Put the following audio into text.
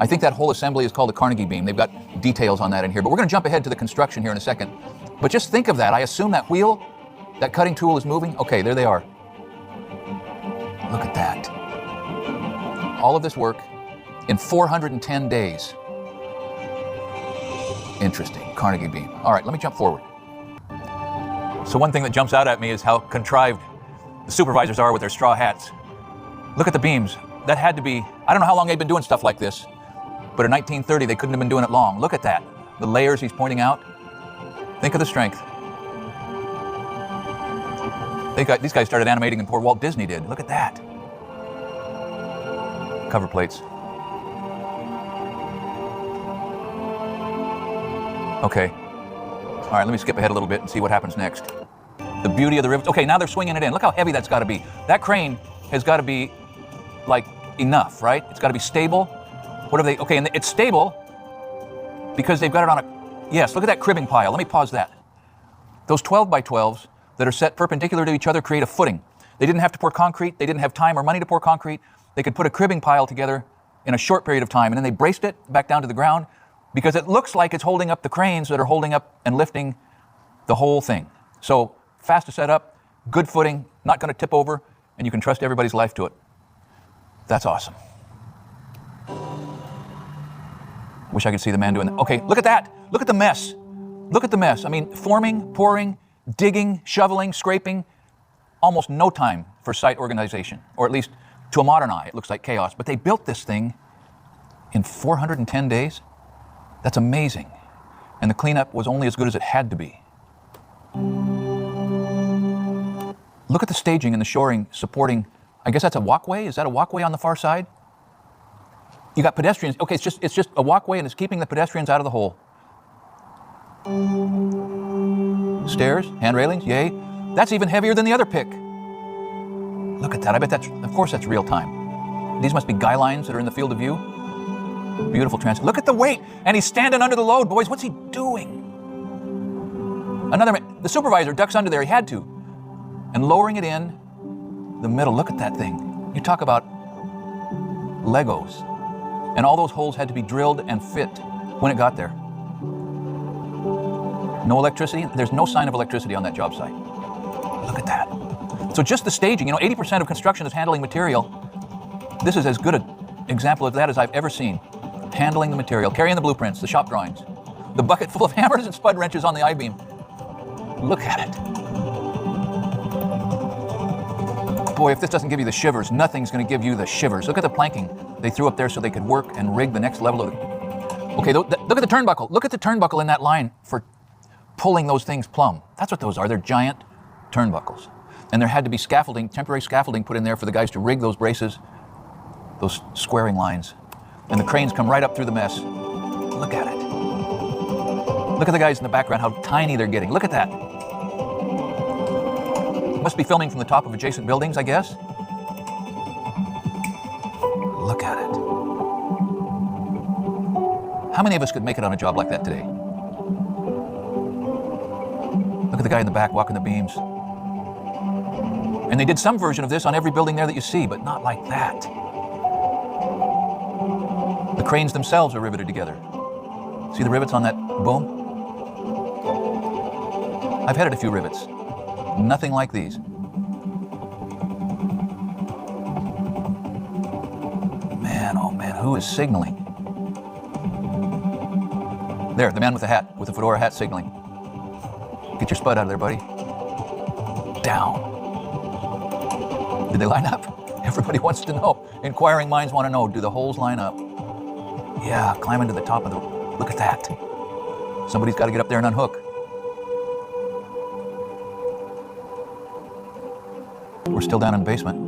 I think that whole assembly is called a Carnegie beam. They've got details on that in here, but we're going to jump ahead to the construction here in a second. But just think of that. I assume that wheel, that cutting tool is moving. Okay, there they are. Look at that. All of this work in 410 days. Interesting, Carnegie beam. All right, let me jump forward. So one thing that jumps out at me is how contrived the supervisors are with their straw hats. Look at the beams. That had to be, I don't know how long they've been doing stuff like this, but in 1930 they couldn't have been doing it long. Look at that. The layers he's pointing out. Think of the strength. These guys started animating before Walt Disney did. Look at that. Cover plates. Okay. All right, let me skip ahead a little bit and see what happens next. The beauty of the rivets. Okay, now they're swinging it in. Look how heavy that's got to be. That crane has got to be, like, enough, right? It's got to be stable. What are they? Okay, and it's stable because they've got it on a, yes, look at that cribbing pile. Let me pause that. Those 12 by 12s that are set perpendicular to each other create a footing. They didn't have to pour concrete. They didn't have time or money to pour concrete. They could put a cribbing pile together in a short period of time, and then they braced it back down to the ground because it looks like it's holding up the cranes that are holding up and lifting the whole thing. So fast to set up, good footing, not going to tip over, and you can trust everybody's life to it. That's awesome. Wish I could see the man doing that. Okay, look at that. Look at the mess. Look at the mess. I mean, forming, pouring, digging, shoveling, scraping, almost no time for site organization, or at least to a modern eye, it looks like chaos. But they built this thing in 410 days. That's amazing. And the cleanup was only as good as it had to be. Look at the staging and the shoring supporting, I guess that's a walkway? Is that a walkway on the far side? You got pedestrians. Okay, it's just a walkway and it's keeping the pedestrians out of the hole. Stairs, hand railings, yay. That's even heavier than the other pick. Look at that. I bet of course that's real time. These must be guy lines that are in the field of view. Beautiful transit. Look at the weight. And he's standing under the load, boys. What's he doing? Another man, the supervisor ducks under there. He had to. And lowering it in the middle. Look at that thing. You talk about Legos. And all those holes had to be drilled and fit when it got there. No electricity. There's no sign of electricity on that job site. Look at that. So just the staging, 80% of construction is handling material. This is as good an example of that as I've ever seen. Handling the material, carrying the blueprints, the shop drawings, the bucket full of hammers and spud wrenches on the I-beam. Look at it. Boy, if this doesn't give you the shivers, nothing's going to give you the shivers. Look at the planking they threw up there so they could work and rig the next level of it. Okay, look at the turnbuckle. Look at the turnbuckle in that line for pulling those things plumb. That's what those are. They're giant turnbuckles. And there had to be scaffolding, temporary scaffolding put in there for the guys to rig those braces, those squaring lines. And the cranes come right up through the mess. Look at it. Look at the guys in the background, how tiny they're getting. Look at that. Must be filming from the top of adjacent buildings, I guess. Look at it. How many of us could make it on a job like that today? Look at the guy in the back walking the beams. And they did some version of this on every building there that you see, but not like that. The cranes themselves are riveted together. See the rivets on that boom? I've headed a few rivets. Nothing like these. Man, oh man, who is signaling? There, the man with the hat, with the fedora hat signaling. Get your spud out of there, buddy. Down. Did they line up? Everybody wants to know. Inquiring minds want to know, do the holes line up? Yeah, climbing to the top of the... Look at that. Somebody's got to get up there and unhook. We're still down in the basement.